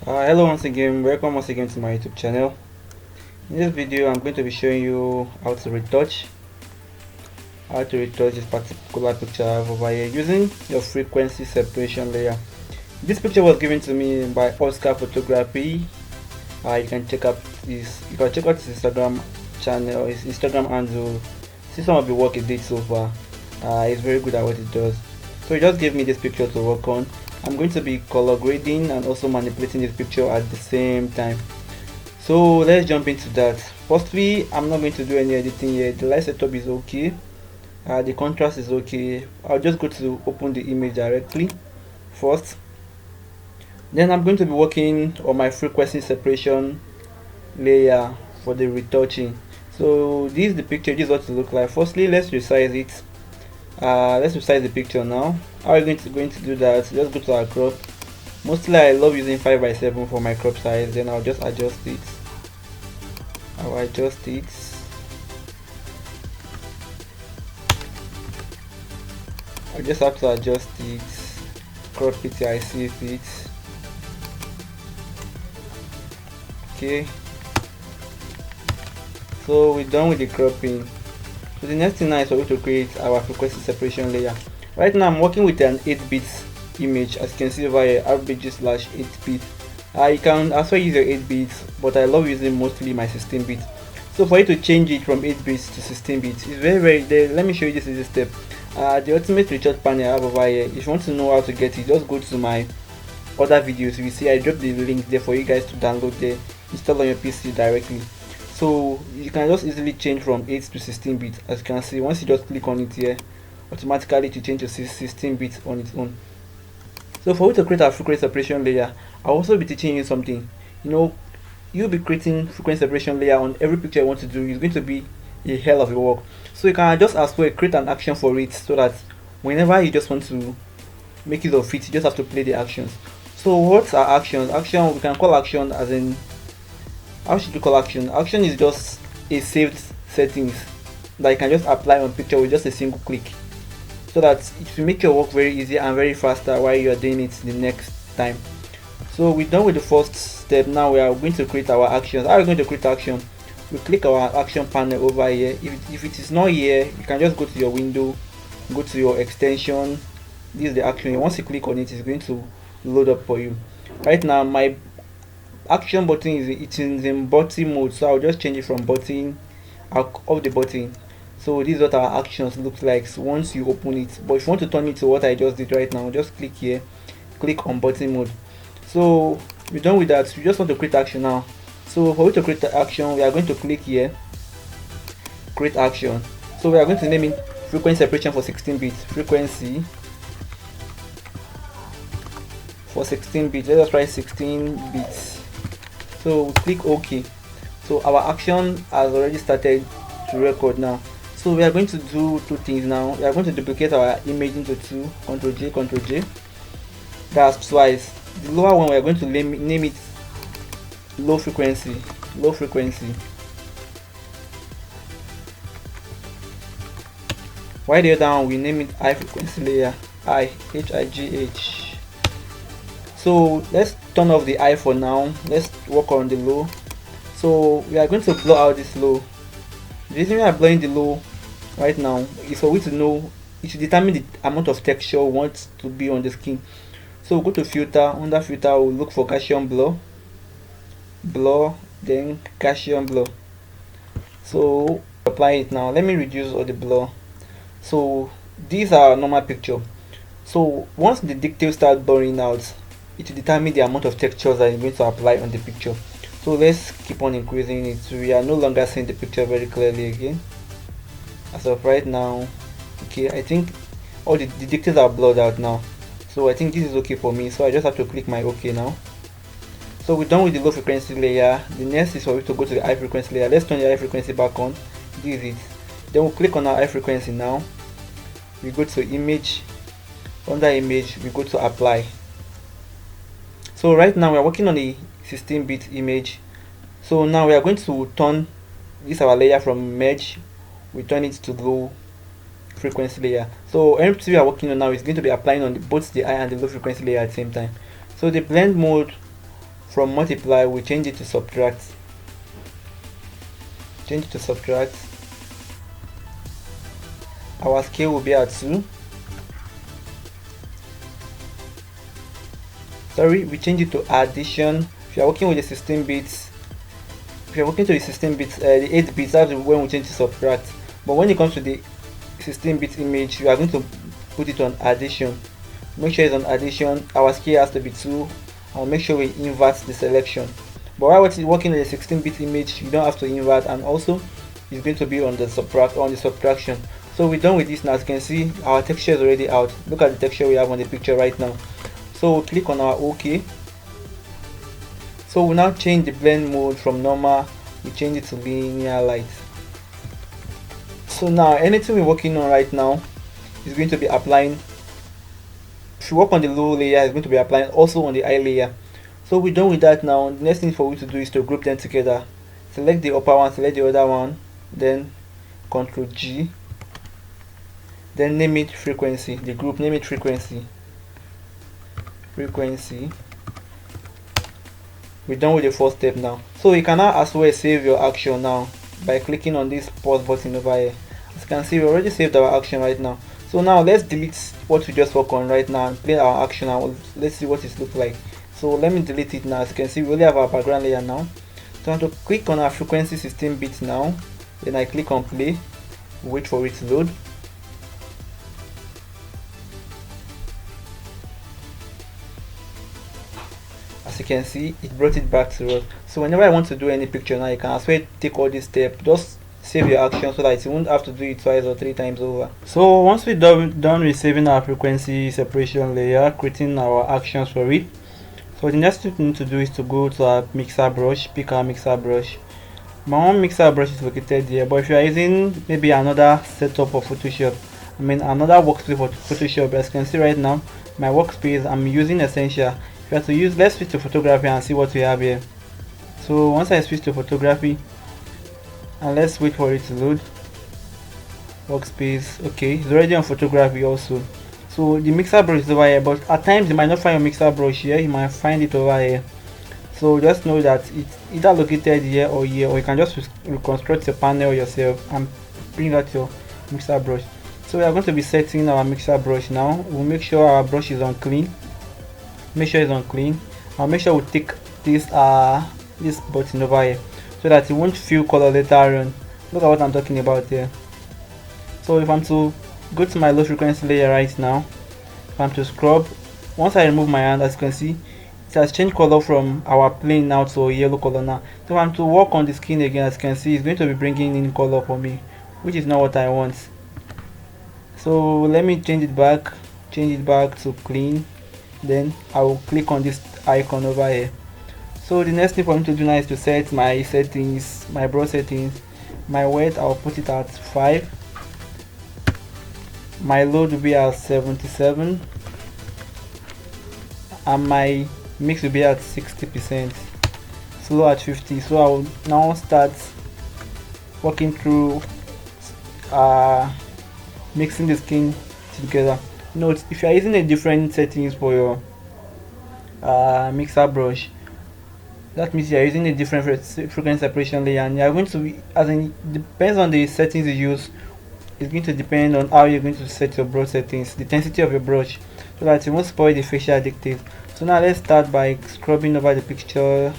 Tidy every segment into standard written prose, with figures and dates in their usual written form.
Hello once again, welcome once again to my YouTube channel. In this video I'm going to be showing you how to retouch this particular picture I have over here using your frequency separation layer. This picture was given to me by Oscar Photography. You can check out his Instagram channel, his Instagram handle, see some of the work he did so far. He's very good at what he does. So he just gave me this picture to work on. I'm going to be color grading and also manipulating this picture at the same time. So let's jump into that. Firstly, I'm not going to do any editing here. The light setup is okay. The contrast is okay. I'll just go to open the image directly first. Then I'm going to be working on my frequency separation layer for the retouching. So this is the picture. This is what it looks like. Firstly, let's resize it. Let's resize the picture now. How are you going to do that? Just go to our crop. Mostly I love using 5:7 for my crop size. Then I'll just adjust it. I'll adjust it. I just have to adjust it, crop it till I see it. Okay, so we're done with the cropping. So the next thing now is for we to create our frequency separation layer. Right now I'm working with an 8-bit image, as you can see over here, rbg/8-bit. You can also use your 8 bits, but I love using mostly my 16-bit. So for you to change it from 8 bits to 16 bits, it's very there. Let me show you this easy step. The ultimate retouch panel I have over here. If you want to know how to get it, just go to my other videos. You see I dropped the link there for you guys to download there, install on your PC directly. So you can just easily change from 8 to 16 bits. As you can see, once you just click on it here, automatically to change to 16 bits on its own. So for you to create a frequency separation layer, I'll also be teaching you something. You'll be creating frequency separation layer on every picture you want to do. It's going to be a hell of a work. So you can just as well create an action for it, so that whenever you just want to make use of it, you just have to play the actions. So what are actions? Action, we can call action as in, how should we call action? Action is just a saved settings that you can just apply on picture with just a single click, so that it will make your work very easy and very faster while you are doing it the next time. So we're done with the first step. Now we are going to create our actions. How are we going to create action? We click our action panel over here. If it is not here, you can just go to your window, go to your extension. This is the action. Once you click on it, it's going to load up for you. Right now my action button is in button mode, so I'll just change it from button. I'll off the button. So this is what our actions looks like once you open it. But if you want to turn it to what I just did right now, just click here, click on button mode. So we're done with that. We just want to create action now. So for you to create the action, we are going to click here, create action. So we are going to name it frequency separation for 16 bits. Frequency for 16 bits. Let us try 16 bits. So we click OK. So our action has already started to record now. So we are going to do two things now. We are going to duplicate our image into two. Ctrl J, Ctrl J. That's twice. The lower one we are going to name it low frequency. Low frequency. While the other one we name it high frequency layer. HIGH. So let's turn off the high for now. Let's work on the low. So we are going to blur out this low. The reason we are blurring the low right now is for we to know, it should determine the amount of texture we want to be on the skin. So we'll go to filter. Under filter we'll look for Gaussian blur, then Gaussian blur. So apply it now. Let me reduce all the blur. So these are normal picture. So once the details start blurring out, it will determine the amount of textures that you're going to apply on the picture. So let's keep on increasing it. So we are no longer seeing the picture very clearly again. As of right now, okay, I think all the details are blurred out now. So I think this is okay for me. So I just have to click my OK now. So we're done with the low frequency layer. The next is for us to go to the high frequency layer. Let's turn the high frequency back on. This is it. Then we'll click on our high frequency now. We go to image. Under image, we go to apply. So right now we are working on a 16-bit image. So now we are going to turn this our layer from merge, we turn it to low frequency layer. So everything we are working on now is going to be applying on both the high and the low frequency layer at the same time. So the blend mode from multiply, we change it to subtract. Our scale will be at 2. Sorry, we change it to addition. If you are working with the 16 bits, the 8 bits, that's when we change to subtract. But when it comes to the 16-bit image, you are going to put it on addition. Make sure it's on addition. Our scale has to be 2. I'll make sure we invert the selection. But while working on the 16-bit image, you don't have to invert, and also it's going to be on the subtraction. So we're done with this now. As you can see, our texture is already out. Look at the texture we have on the picture right now. So we'll click on our OK. So we'll now change the blend mode from normal, we change it to linear light. So now anything we're working on right now is going to be applying. If you work on the low layer, it's going to be applying also on the high layer. So we're done with that now. The next thing for you to do is to group them together. Select the upper one, select the other one, then Ctrl G, then name it frequency. The group, name it frequency. We're done with the first step now. So you can now as well save your action now by clicking on this pause button over here. As you can see, we already saved our action right now. So now let's delete what we just worked on right now and play our action now. Let's see what it looks like. So let me delete it now. As you can see, we only have our background layer now. So I'm going to click on our frequency 16 bits now. Then I click on play. Wait for it to load. As you can see, it brought it back to us. So whenever I want to do any picture now, you can as well take all this step. Just save your action so that you won't have to do it twice or 3 times over. So once we're done with saving our frequency separation layer, creating our actions for it, so the next thing we need to do is to go to our mixer brush, pick our mixer brush. My own mixer brush is located here, but if you are using maybe another setup of Photoshop, another workspace for Photoshop, as you can see right now, my workspace, I'm using Essential. If you have to use, let's switch to photography and see what we have here. So once I switch to photography, and let's wait for it to load. Workspace, okay, it's already on photography also. So the mixer brush is over here, but at times you might not find your mixer brush here, you might find it over here. So just know that it's either located here, or you can just reconstruct the panel yourself and bring out your mixer brush. So we are going to be setting our mixer brush now. We'll make sure our brush is on clean. Make sure it's on clean. I'll make sure we take this button over here so that it won't feel color later on. Look at what I'm talking about here. So if I'm to go to my low frequency layer right now, if I'm to scrub, once I remove my hand, as you can see, it has changed color from our plain now to a yellow color now. So if I'm to work on the skin again, as you can see, it's going to be bringing in color for me, which is not what I want. So let me change it back to clean. Then I will click on this icon over here. So the next thing for me to do now is to set my settings, my brush settings. My weight, I'll put it at 5. My load will be at 77, and my mix will be at 60%, slow at 50. So I will now start working through mixing the skin together. Note, if you are using a different settings for your mixer brush, that means you are using a different frequency separation layer, and you are going to be, depends on the settings you use, it's going to depend on how you're going to set your brush settings, the intensity of your brush, so that you won't spoil the facial addictive. So now let's start by scrubbing over the picture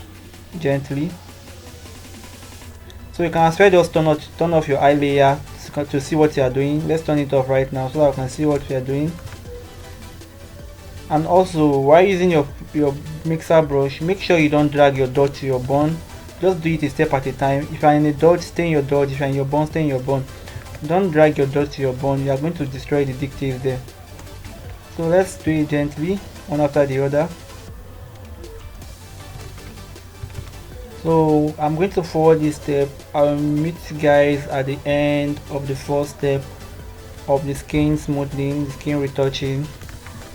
gently. So you can as well just turn off your eye layer to see what you are doing. Let's turn it off right now so that I can see what we are doing. And also, while using your mixer brush, make sure you don't drag your dot to your bone. Just do it a step at a time. If you are in a dot, stay in your dot. If you are in your bone, stay in your bone. Don't drag your dot to your bone, you are going to destroy the details there. So let's do it gently, one after the other. So I'm going to forward this step. I'll meet you guys at the end of the first step of the skin smoothing, the skin retouching.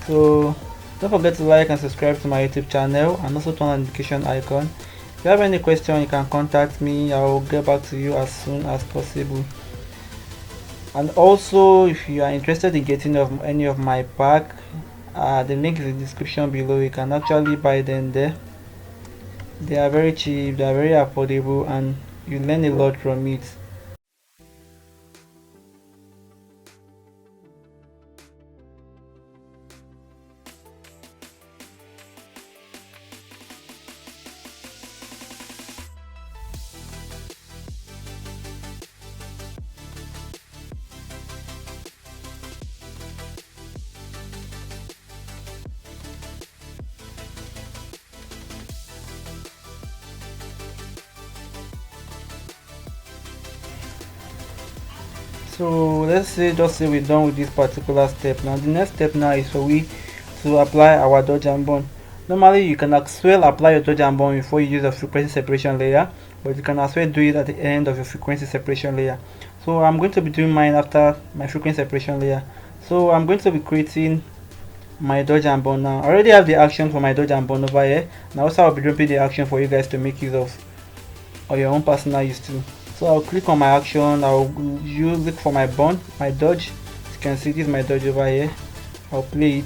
So don't forget to like and subscribe to my YouTube channel, and also turn on the notification icon. If you have any question, you can contact me. I will get back to you as soon as possible. And also, if you are interested in getting any of my pack, The link is in the description below. You can actually buy them there. They are very cheap, they are very affordable, and you learn a lot from it. So let's say, just say we're done with this particular step. Now the next step now is for we to apply our dodge and burn. Normally you can as well apply your dodge and burn before you use a frequency separation layer, but you can as well do it at the end of your frequency separation layer. So I'm going to be doing mine after my frequency separation layer. So I'm going to be creating my dodge and burn now. I already have the action for my dodge and burn over here. Now also I'll be dropping the action for you guys to make use of, or your own personal use too. So I'll click on my action, I'll look for my burn, my dodge. As you can see, this is my dodge over here. I'll play it.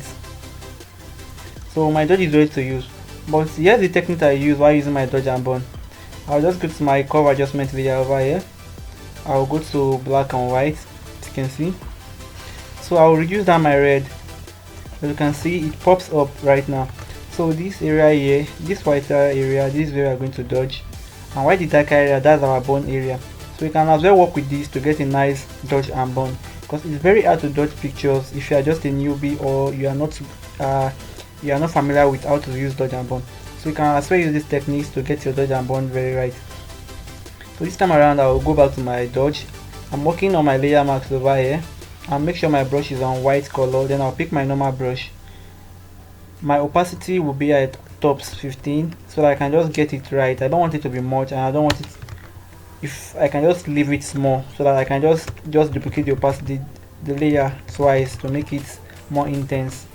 So my dodge is ready to use. But here's the technique I use while using my dodge and burn. I'll just go to my curve adjustment layer over here. I'll go to black and white, as you can see. So I'll reduce down my red. As you can see, it pops up right now. So this area here, this whiter area, this is where we're going to dodge. And white the darker area, that's our burn area. So we can as well work with this to get a nice dodge and burn, because it's very hard to dodge pictures if you are just a newbie or you are not familiar with how to use dodge and burn. So you can as well use these techniques to get your dodge and burn very right. So this time around I will go back to my dodge. I'm working on my layer marks over here and make sure my brush is on white color. Then I'll pick my normal brush. My opacity will be at tops 15 so that I can just get it right. I don't want it to be much, and I don't want it, if I can just leave it small so that I can just duplicate the opacity, the layer twice to make it more intense.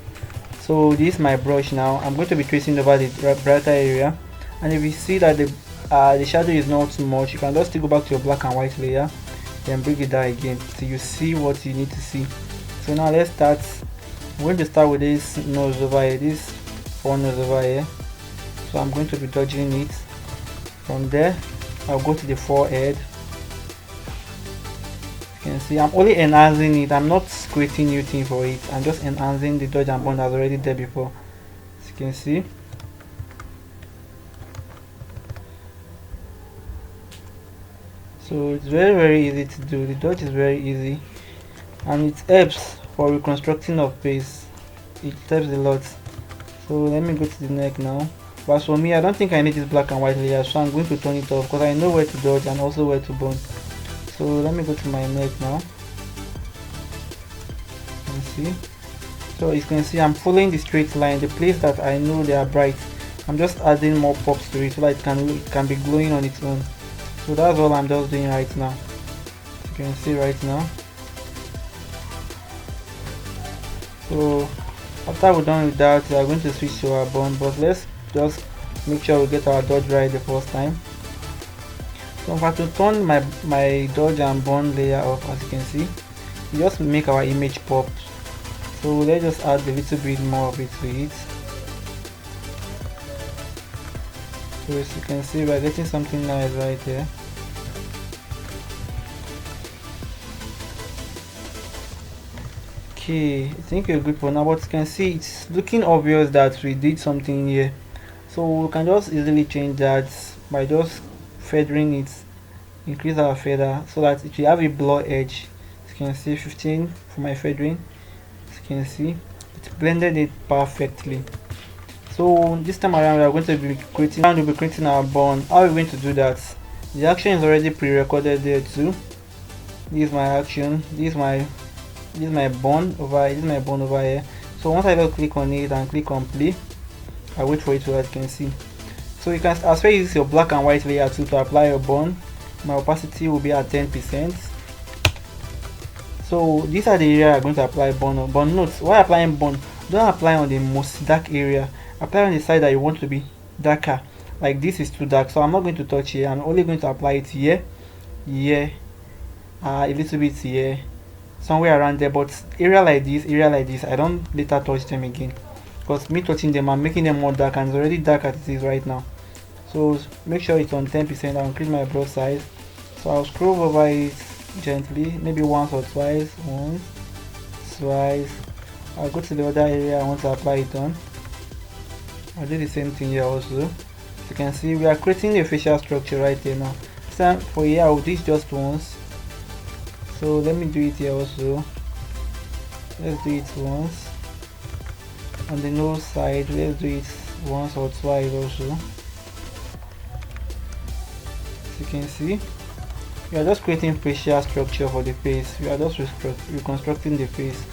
So this is my brush now. I'm going to be tracing over the brighter area, and if you see that the shadow is not too much, you can just go back to your black and white layer, then bring it down again so you see what you need to see. So now let's start. I'm going to start with this nose over here, this front nose over here. So I'm going to be dodging it. From there I'll go to the forehead. You can see I'm only enhancing it, I'm not creating new thing for it, I'm just enhancing the dodge and burn that's already there before, as you can see. So it's very easy to do. The dodge is very easy, and it helps for reconstructing of face. It helps a lot. So let me go to the neck now. But for me, I don't think I need this black and white layer, so I'm going to turn it off because I know where to dodge and also where to burn. So let me go to my neck now. You can see. So you can see I'm following the straight line, the place that I know they are bright. I'm just adding more pops to it so that it can be glowing on its own. So that's all I'm just doing right now. You can see right now. So after we're done with that, we are going to switch to our burn, but let's just make sure we get our dodge right the first time. So if I to turn my dodge and burn layer off, as you can see, we just make our image pop. So let's just add a little bit more of it to it. So as you can see, we're getting something nice right there. Okay, I think we're good for now, but you can see it's looking obvious that we did something here. So we can just easily change that by just feathering it, increase our feather so that it will have a blur edge. As you can see, 15 for my feathering. As you can see, it blended it perfectly. So this time around we are going to be creating our burn. How are we going to do that? The action is already pre-recorded there too. This is my action, this is my burn over here. So once I just click on it and click on play, I wait for it to, as you can see. So you can as well use your black and white layer too to apply your burn. My opacity will be at 10%. So these are the area I'm going to apply burn on. But note, while applying burn, don't apply on the most dark area. Apply on the side that you want to be darker. Like this is too dark, so I'm not going to touch here. I'm only going to apply it here, a little bit here, somewhere around there, but area like this, I don't later touch them again, because me touching them, I'm making them more dark, and it's already dark as it is right now. So make sure it's on 10%. I'll increase my brush size, so I'll scroll over it gently, maybe once or twice. I'll go to the other area I want to apply it on. I'll do the same thing here also. As you can see, we are creating a facial structure right here now. So for here, I'll do it just once. So let me do it here also. Let's do it once. On the nose side, let's do it once or twice also. As you can see, we are just creating facial structure for the face. We are just reconstructing the face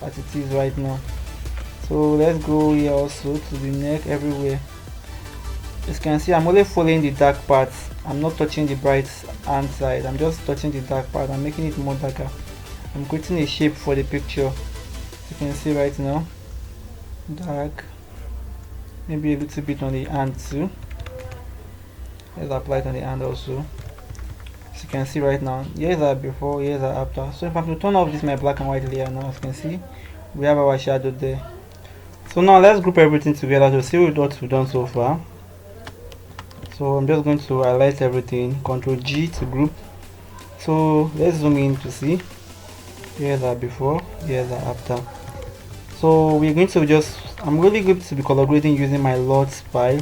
as it is right now. So let's go here also to the neck, everywhere. As you can see, I'm only following the dark parts. I'm not touching the bright hand side. I'm just touching the dark part. I'm making it more darker. I'm creating a shape for the picture. As you can see right now, dark, maybe a little bit on the hand too. Let's apply it on the hand also. As you can see right now, here's our before, here's our after. So if I'm to turn off this my black and white layer now, as you can see, we have our shadow there. So now let's group everything together to see what we've done so far. So I'm just going to highlight everything, Ctrl G to group. So let's zoom in to see. Here's our before, here's our after. So we're going to I'm really going to be color grading using my LUT file.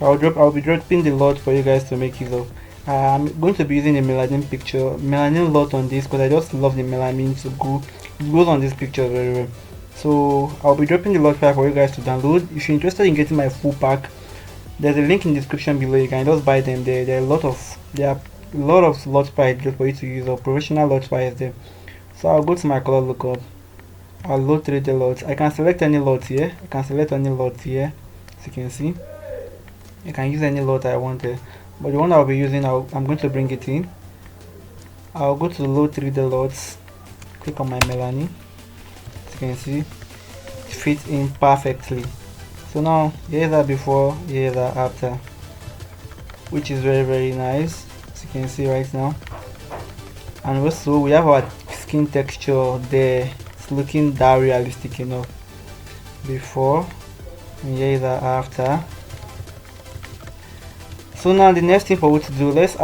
I'll be dropping the LUT for you guys to make use of. I'm going to be using a melanin LUT on this, because I just love the melanin to go. It goes on this picture very well. So I'll be dropping the LUT file for you guys to download. If you're interested in getting my full pack, there's a link in the description below. You can just buy them there. There are a lot of LUT files for you to use, or professional LUT files there. So I'll go to my color lookup. I'll load 3D LUT. I can select any LUT here. As you can see, I can use any LUT I want there. But the one I'll be using, I'm going to bring it in. I'll go to load 3D LUTs. Click on my melanin. As you can see, it fits in perfectly. So now here's our before, here's our after, which is very, very nice, as you can see right now. And also we have our skin texture there. It's looking that realistic enough. Before, and here is our after. So now the next thing for what to do, let's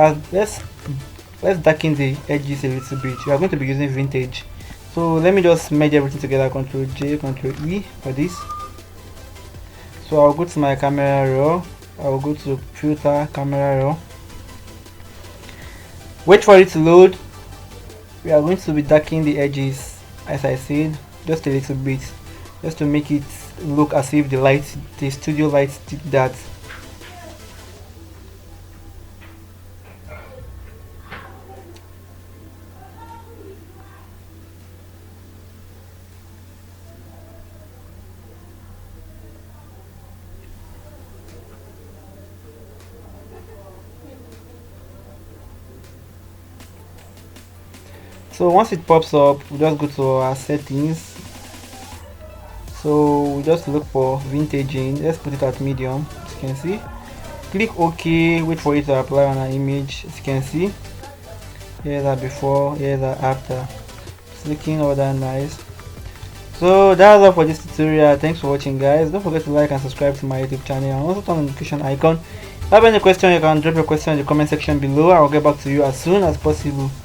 darken the edges a little bit. We are going to be using vintage. So let me just merge everything together. Ctrl J, Ctrl E for this. So I'll go to my camera raw. I'll go to filter, camera raw. Wait for it to load. We are going to be darkening the edges, as I said, just a little bit, just to make it look as if the studio light did that. So once it pops up, we just go to our settings. So we just look for vintaging. Let's put it at medium. As you can see, click OK. Wait for it to apply on our image. As you can see, here's our before, here's our after. It's looking all that nice. So that's all for this tutorial. Thanks for watching, guys. Don't forget to like and subscribe to my YouTube channel, and also turn on the notification icon. If you have any question, you can drop your question in the comment section below. I'll get back to you as soon as possible.